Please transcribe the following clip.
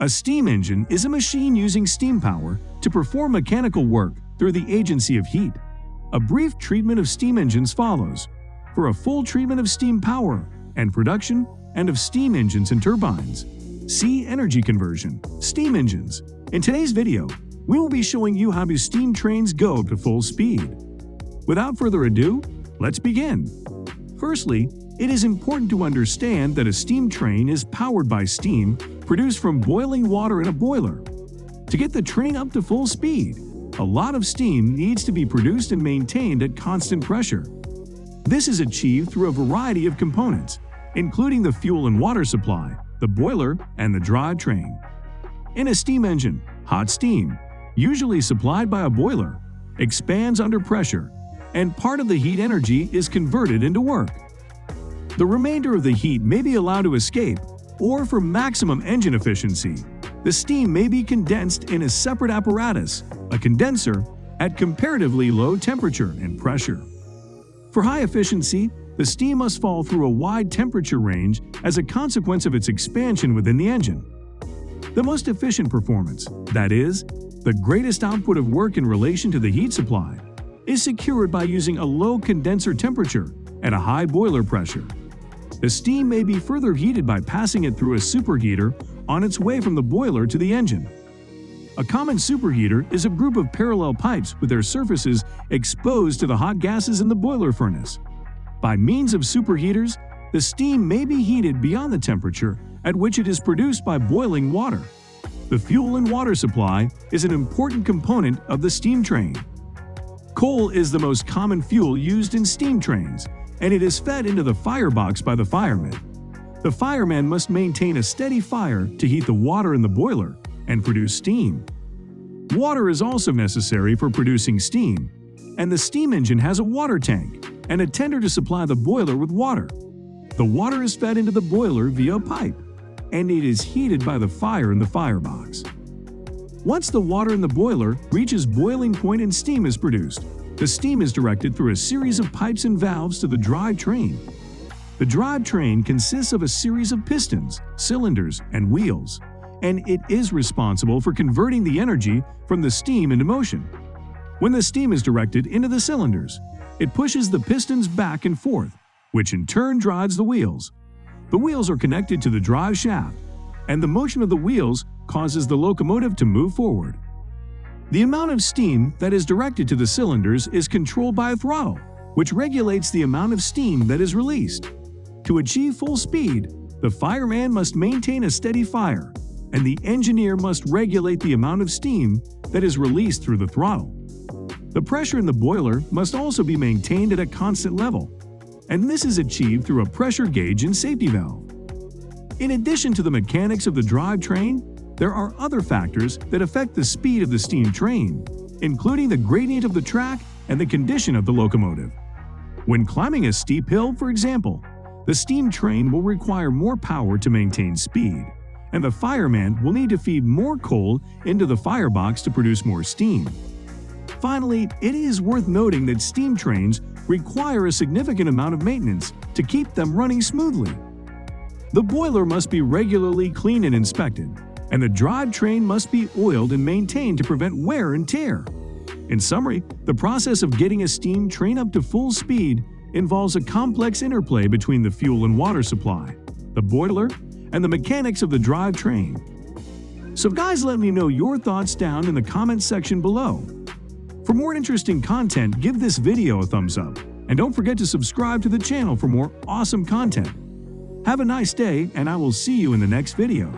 A steam engine is a machine using steam power to perform mechanical work through the agency of heat. A brief treatment of steam engines follows. For a full treatment of steam power and production and of steam engines and turbines, see energy conversion, steam engines. In today's video, we will be showing you how steam trains go to full speed. Without further ado, let's begin. Firstly, it is important to understand that a steam train is powered by steam produced from boiling water in a boiler. To get the train up to full speed, a lot of steam needs to be produced and maintained at constant pressure. This is achieved through a variety of components, including the fuel and water supply, the boiler, and the drivetrain. In a steam engine, hot steam, usually supplied by a boiler, expands under pressure, and part of the heat energy is converted into work. The remainder of the heat may be allowed to escape, or for maximum engine efficiency, the steam may be condensed in a separate apparatus, a condenser, at comparatively low temperature and pressure. For high efficiency, the steam must fall through a wide temperature range as a consequence of its expansion within the engine. The most efficient performance, that is, the greatest output of work in relation to the heat supply, is secured by using a low condenser temperature and a high boiler pressure. The steam may be further heated by passing it through a superheater on its way from the boiler to the engine. A common superheater is a group of parallel pipes with their surfaces exposed to the hot gases in the boiler furnace. By means of superheaters, the steam may be heated beyond the temperature at which it is produced by boiling water. The fuel and water supply is an important component of the steam train. Coal is the most common fuel used in steam trains, and it is fed into the firebox by the fireman. The fireman must maintain a steady fire to heat the water in the boiler and produce steam. Water is also necessary for producing steam, and the steam engine has a water tank and a tender to supply the boiler with water. The water is fed into the boiler via a pipe, and it is heated by the fire in the firebox. Once the water in the boiler reaches boiling point and steam is produced, the steam is directed through a series of pipes and valves to the drivetrain. The drivetrain consists of a series of pistons, cylinders, and wheels, and it is responsible for converting the energy from the steam into motion. When the steam is directed into the cylinders, it pushes the pistons back and forth, which in turn drives the wheels. The wheels are connected to the drive shaft, and the motion of the wheels causes the locomotive to move forward. The amount of steam that is directed to the cylinders is controlled by a throttle, which regulates the amount of steam that is released. To achieve full speed, the fireman must maintain a steady fire, and the engineer must regulate the amount of steam that is released through the throttle. The pressure in the boiler must also be maintained at a constant level, and this is achieved through a pressure gauge and safety valve. In addition to the mechanics of the drivetrain, there are other factors that affect the speed of the steam train, including the gradient of the track and the condition of the locomotive. When climbing a steep hill, for example, the steam train will require more power to maintain speed, and the fireman will need to feed more coal into the firebox to produce more steam. Finally, it is worth noting that steam trains require a significant amount of maintenance to keep them running smoothly. The boiler must be regularly cleaned and inspected, and the drivetrain must be oiled and maintained to prevent wear and tear. In summary, the process of getting a steam train up to full speed involves a complex interplay between the fuel and water supply, the boiler, and the mechanics of the drivetrain. So guys, let me know your thoughts down in the comments section below. For more interesting content, give this video a thumbs up, and don't forget to subscribe to the channel for more awesome content. Have a nice day, and I will see you in the next video.